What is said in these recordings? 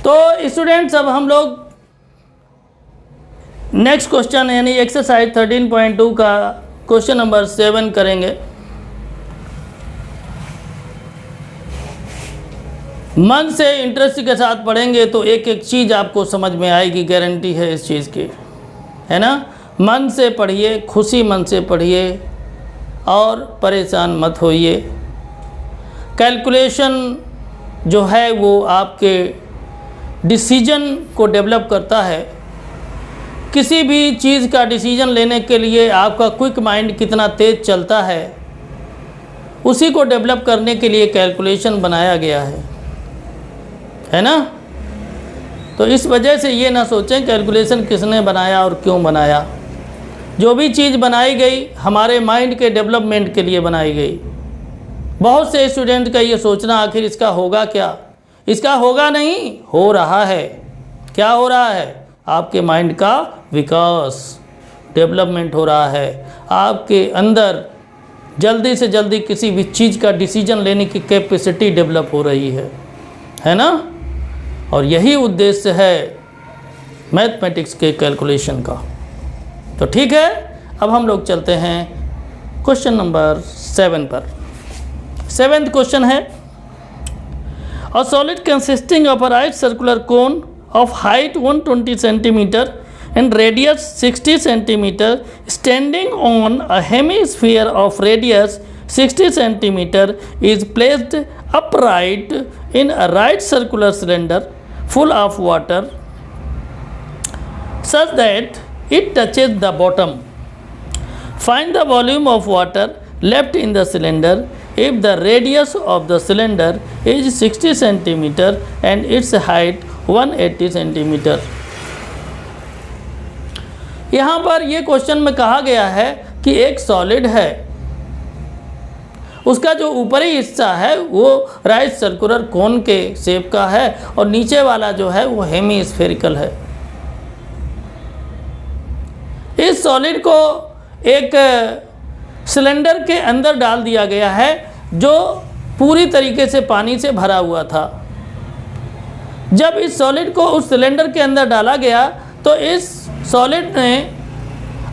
तो स्टूडेंट्स अब हम लोग नेक्स्ट क्वेश्चन यानी एक्सरसाइज 13.2 का क्वेश्चन नंबर 7 करेंगे। मन से इंटरेस्ट के साथ पढ़ेंगे तो एक एक चीज़ आपको समझ में आएगी, गारंटी है इस चीज़ की, है ना। मन से पढ़िए, खुशी मन से पढ़िए और परेशान मत होइए। कैलकुलेशन जो है वो आपके डिसीजन को डेवलप करता है। किसी भी चीज़ का डिसीजन लेने के लिए आपका क्विक माइंड कितना तेज़ चलता है, उसी को डेवलप करने के लिए कैलकुलेशन बनाया गया है ना। तो इस वजह से ये ना सोचें कैलकुलेशन किसने बनाया और क्यों बनाया। जो भी चीज़ बनाई गई हमारे माइंड के डेवलपमेंट के लिए बनाई गई। बहुत से स्टूडेंट का ये सोचना आखिर इसका होगा क्या, इसका होगा नहीं, हो रहा है। क्या हो रहा है? आपके माइंड का विकास, डेवलपमेंट हो रहा है। आपके अंदर जल्दी से जल्दी किसी भी चीज़ का डिसीजन लेने की कैपेसिटी डेवलप हो रही है ना। और यही उद्देश्य है मैथमेटिक्स के कैलकुलेशन का। तो ठीक है, अब हम लोग चलते हैं क्वेश्चन नंबर 7 पर। 7th क्वेश्चन है, a solid consisting of a right circular cone of height 120 centimeter and radius 60 centimeter standing on a hemisphere of radius 60 centimeter is placed upright in a right circular cylinder full of water such that it touches the bottom. Find the volume of water left in the cylinder if the radius of the cylinder is 60 centimeter and its height 180 centimetre. यहाँ पर ये question में कहा गया है कि एक solid है, उसका जो ऊपरी हिस्सा है वो राइट सर्कुलर कोन के शेप का है और नीचे वाला जो है वो हेमी स्फेरिकल है। इस सॉलिड को एक सिलेंडर के अंदर डाल दिया गया है जो पूरी तरीके से पानी से भरा हुआ था। जब इस सॉलिड को उस सिलेंडर के अंदर डाला गया तो इस सॉलिड ने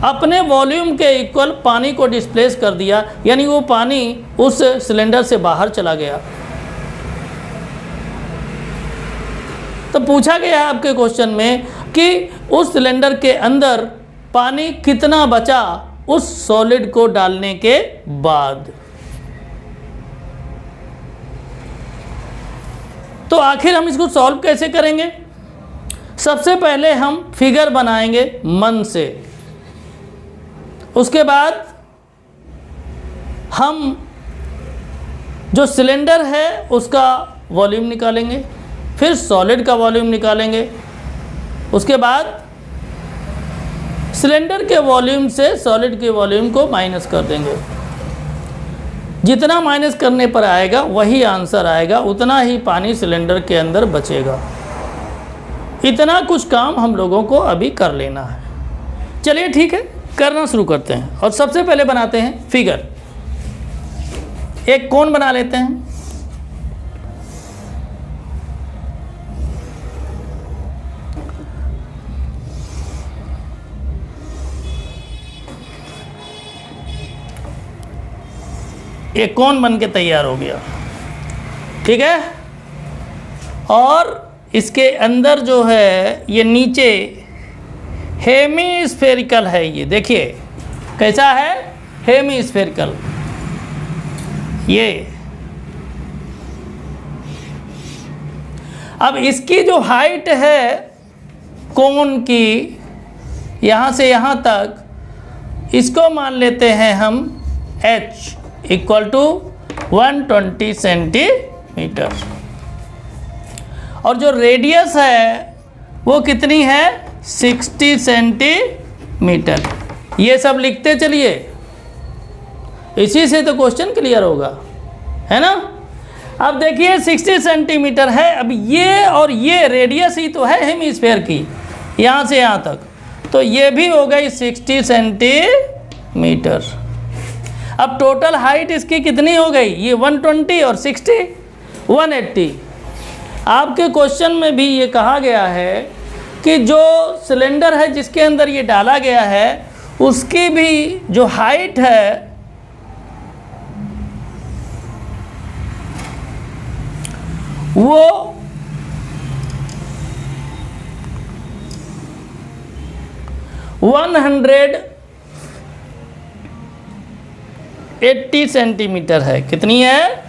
अपने वॉल्यूम के इक्वल पानी को डिस्प्लेस कर दिया, यानी वो पानी उस सिलेंडर से बाहर चला गया। तो पूछा गया है आपके क्वेश्चन में कि उस सिलेंडर के अंदर पानी कितना बचा उस सॉलिड को डालने के बाद। तो आखिर हम इसको सॉल्व कैसे करेंगे? सबसे पहले हम फिगर बनाएंगे मन से, उसके बाद हम जो सिलेंडर है उसका वॉल्यूम निकालेंगे, फिर सॉलिड का वॉल्यूम निकालेंगे, उसके बाद सिलेंडर के वॉल्यूम से सॉलिड के वॉल्यूम को माइनस कर देंगे। जितना माइनस करने पर आएगा वही आंसर आएगा, उतना ही पानी सिलेंडर के अंदर बचेगा। इतना कुछ काम हम लोगों को अभी कर लेना है। चलिए ठीक है, करना शुरू करते हैं और सबसे पहले बनाते हैं फिगर। एक कोन बना लेते हैं। एक कोन बन के तैयार हो गया, ठीक है। और इसके अंदर जो है ये नीचे हेमी स्फेरिकल है। ये देखिए कैसा है, हेमी स्फेरिकल। ये अब इसकी जो हाइट है कोन की, यहाँ से यहाँ तक, इसको मान लेते हैं हम h इक्वल टू 120 सेंटीमीटर। और जो रेडियस है वो कितनी है, 60 सेंटीमीटर। ये सब लिखते चलिए, इसी से तो क्वेश्चन क्लियर होगा, है ना। अब देखिए 60 सेंटीमीटर है। अब ये और ये रेडियस ही तो है हेमीस्फेयर की, यहाँ से यहाँ तक, तो ये भी हो गई 60 सेंटीमीटर। अब टोटल हाइट इसकी कितनी हो गई, ये 120 और 60 180। आपके क्वेश्चन में भी ये कहा गया है कि जो सिलेंडर है जिसके अंदर ये डाला गया है उसकी भी जो हाइट है वो 180 सेंटीमीटर है। कितनी है?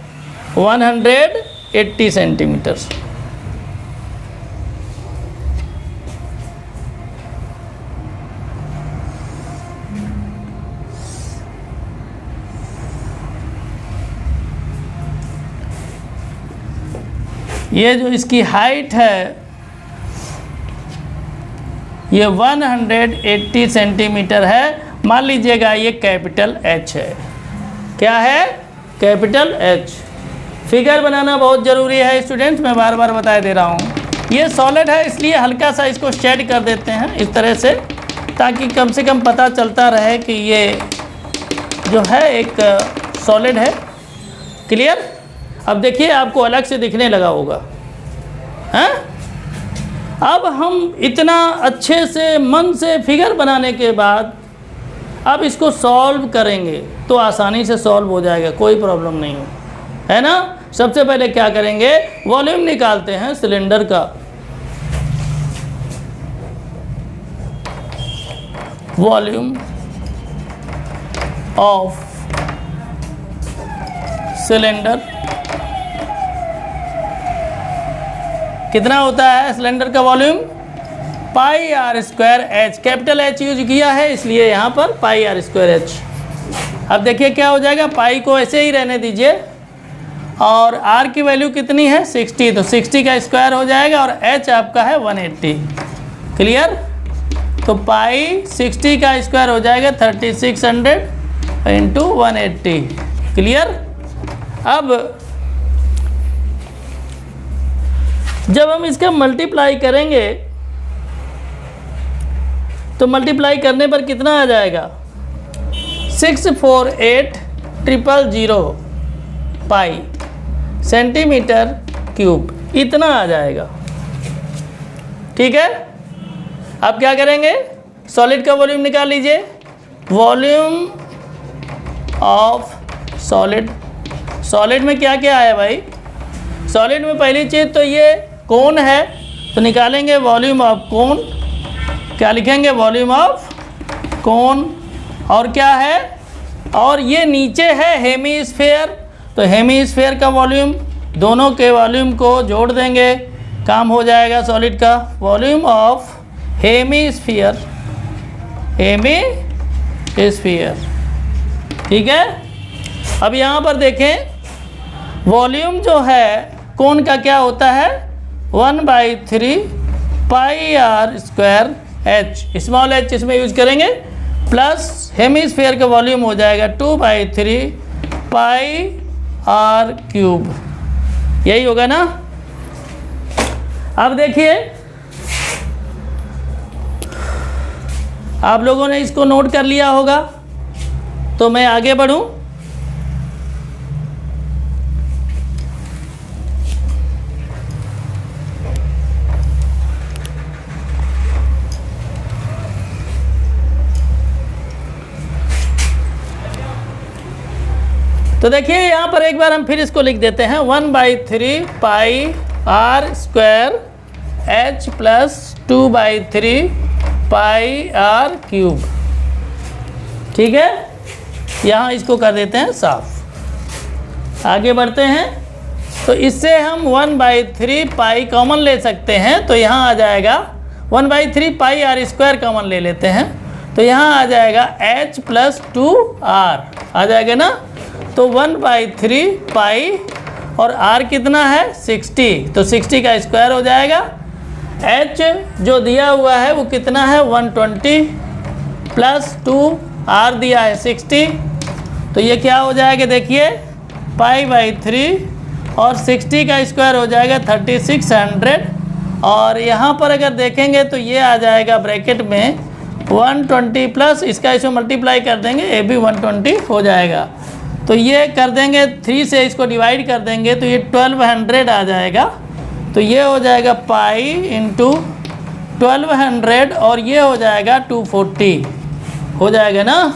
180 सेंटीमीटर। ये जो इसकी हाइट है ये 180 सेंटीमीटर है। मान लीजिएगा ये कैपिटल H है। क्या है? Capital H। फिगर बनाना बहुत ज़रूरी है स्टूडेंट्स, मैं बार बार बता दे रहा हूँ। ये सॉलिड है इसलिए हल्का सा इसको शेड कर देते हैं इस तरह से, ताकि कम से कम पता चलता रहे कि ये जो है एक सॉलिड है। क्लियर? अब देखिए आपको अलग से दिखने लगा होगा। हैं? अब हम इतना अच्छे से मन से फिगर बनाने के बाद अब इसको सॉल्व करेंगे तो आसानी से सॉल्व हो जाएगा, कोई प्रॉब्लम नहीं है ना। सबसे पहले क्या करेंगे? वॉल्यूम निकालते हैं सिलेंडर का। वॉल्यूम ऑफ सिलेंडर कितना होता है? सिलेंडर का volume pi are square h. Capital H use किया है इसलिए यहाँ पर पाई आर स्क्वायर एच। अब देखिए क्या हो जाएगा, पाई को ऐसे ही रहने दीजिए और r की वैल्यू कितनी है? 60, तो 60 का स्क्वायर हो जाएगा और h आपका है 180। क्लियर? तो पाई 60 का स्क्वायर हो जाएगा 3600 इंटू 180। क्लियर? अब जब हम इसका मल्टीप्लाई करेंगे तो मल्टीप्लाई करने पर कितना आ जाएगा? 648,000 पाई सेंटीमीटर क्यूब, इतना आ जाएगा। ठीक है? अब क्या करेंगे? सॉलिड का वॉल्यूम निकाल लीजिए। Volume of solid. सॉलिड में क्या क्या है भाई? सॉलिड में पहली चीज़ तो ये कोन है, तो निकालेंगे वॉल्यूम ऑफ कोन। क्या लिखेंगे? Volume of cone. और क्या है? और ये नीचे है हेमीस्फेयर, तो हेमीस्फेयर का वॉल्यूम, दोनों के वॉल्यूम को जोड़ देंगे, काम हो जाएगा सॉलिड का। Volume of hemisphere. हेमीस्फीयर। ठीक है? अब यहाँ पर देखें वॉल्यूम जो है कोन का क्या होता है? 1/3 pi are square H, small h इसमें यूज करेंगे, प्लस हेमीस्फीयर का वॉल्यूम हो जाएगा 2/3 पाई आर क्यूब। यही होगा ना? अब देखिए आप लोगों ने इसको नोट कर लिया होगा, तो मैं आगे बढ़ूं। तो देखिए यहाँ पर एक बार हम फिर इसको लिख देते हैं 1/3 pi are square H plus 2/3 pi R cube. ठीक है? यहाँ इसको कर देते हैं साफ। आगे बढ़ते हैं तो इससे हम 1/3 पाई कॉमन ले सकते हैं, तो यहाँ आ जाएगा 1/3 पाई आर स्क्वायर कॉमन ले लेते हैं, तो यहाँ आ जाएगा h प्लस 2r आ जाएगा ना। तो 1/3 पाई और r कितना है? 60, तो 60 का स्क्वायर हो जाएगा। h जो दिया हुआ है वो कितना है? 120 प्लस 2r दिया है 60, तो ये क्या हो जाएगा? देखिए पाई/3 और 60 का स्क्वायर हो जाएगा 3600, और यहाँ पर अगर देखेंगे तो ये आ जाएगा ब्रैकेट में 120 प्लस इसका इसमें मल्टीप्लाई कर देंगे, ये भी 120 हो जाएगा। तो ये कर देंगे 3 से इसको डिवाइड कर देंगे तो ये 1200 आ जाएगा। तो ये हो जाएगा पाई इंटू 1200 और ये हो जाएगा 240 हो जाएगा ना।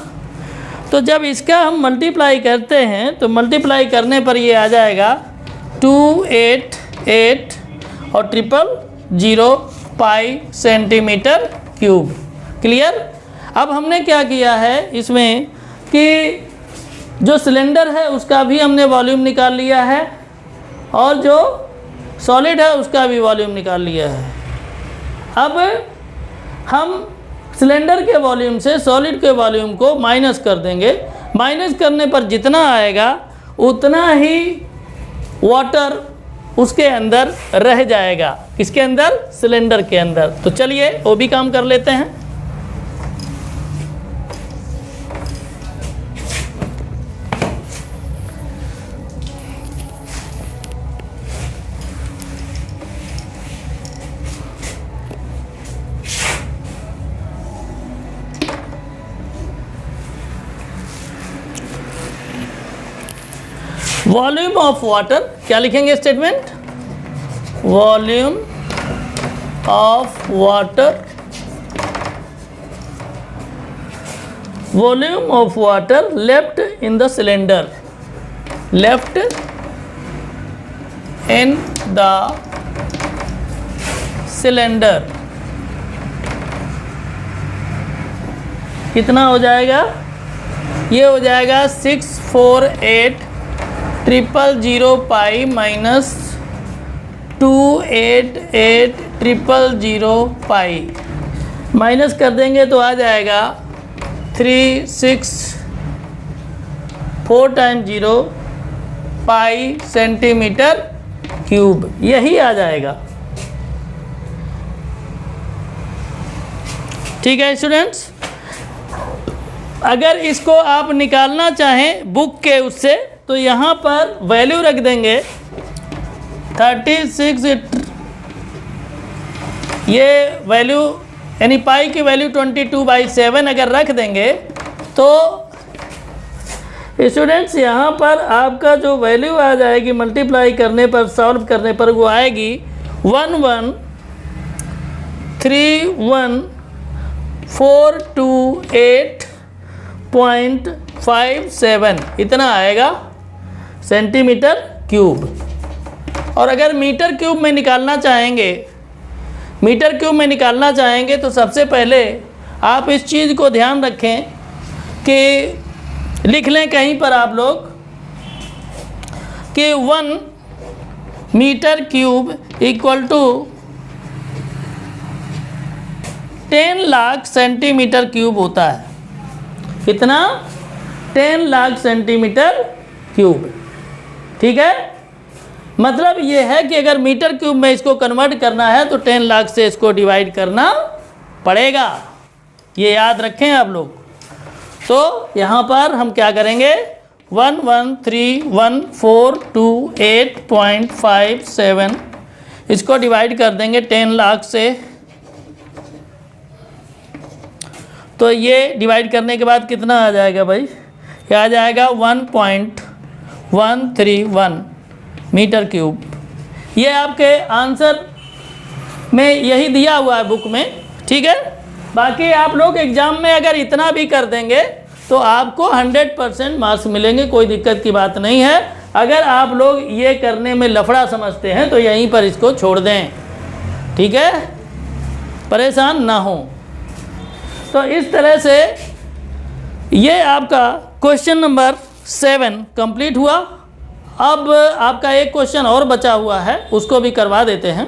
तो जब इसका हम मल्टीप्लाई करते हैं तो मल्टीप्लाई करने पर ये आ जाएगा 288 और 000 पाई सेंटीमीटर क्यूब। क्लियर। अब हमने क्या किया है इसमें कि जो सिलेंडर है उसका भी हमने वॉल्यूम निकाल लिया है और जो सॉलिड है उसका भी वॉल्यूम निकाल लिया है। अब हम सिलेंडर के वॉल्यूम से सॉलिड के वॉल्यूम को माइनस कर देंगे। माइनस करने पर जितना आएगा उतना ही वाटर उसके अंदर रह जाएगा। किसके अंदर? सिलेंडर के अंदर। तो चलिए वो भी काम कर लेते हैं। वॉल्यूम ऑफ वाटर, क्या लिखेंगे statement? Volume of water, volume of water left in the cylinder, left in the cylinder कितना हो जाएगा? ये हो जाएगा 648,000 पाई माइनस 288,000 पाई। माइनस कर देंगे तो आ जाएगा 364 टाइम 0 पाई सेंटीमीटर क्यूब, यही आ जाएगा। ठीक है स्टूडेंट्स। अगर इसको आप निकालना चाहें बुक के उससे तो यहाँ पर वैल्यू रख देंगे 36, ये वैल्यू यानी पाई की वैल्यू 22/7 अगर रख देंगे तो स्टूडेंट्स यहाँ पर आपका जो वैल्यू आ जाएगी मल्टीप्लाई करने पर, सॉल्व करने पर वो आएगी 1131,428.57 इतना आएगा सेंटीमीटर क्यूब। और अगर मीटर क्यूब में निकालना चाहेंगे, मीटर क्यूब में निकालना चाहेंगे तो सबसे पहले आप इस चीज़ को ध्यान रखें कि लिख लें कहीं पर आप लोग कि 1 metre cube equal to 10 lakh centimetre cube होता है। कितना? 10 लाख सेंटीमीटर क्यूब। ठीक है। मतलब ये है कि अगर मीटर क्यूब में इसको कन्वर्ट करना है तो 10 लाख से इसको डिवाइड करना पड़ेगा। ये याद रखें आप लोग। तो यहाँ पर हम क्या करेंगे 1131,428.57 इसको डिवाइड कर देंगे 10 लाख से। तो ये डिवाइड करने के बाद कितना आ जाएगा भाई? ये आ जाएगा 1.131 मीटर क्यूब। ये आपके आंसर में यही दिया हुआ है बुक में। ठीक है। बाकी आप लोग एग्ज़ाम में अगर इतना भी कर देंगे तो आपको 100% मार्क्स मिलेंगे, कोई दिक्कत की बात नहीं है। अगर आप लोग ये करने में लफड़ा समझते हैं तो यहीं पर इसको छोड़ दें। ठीक है, परेशान ना हो। तो इस तरह से ये आपका क्वेश्चन नंबर 7 कंप्लीट हुआ। अब आपका एक क्वेश्चन और बचा हुआ है, उसको भी करवा देते हैं।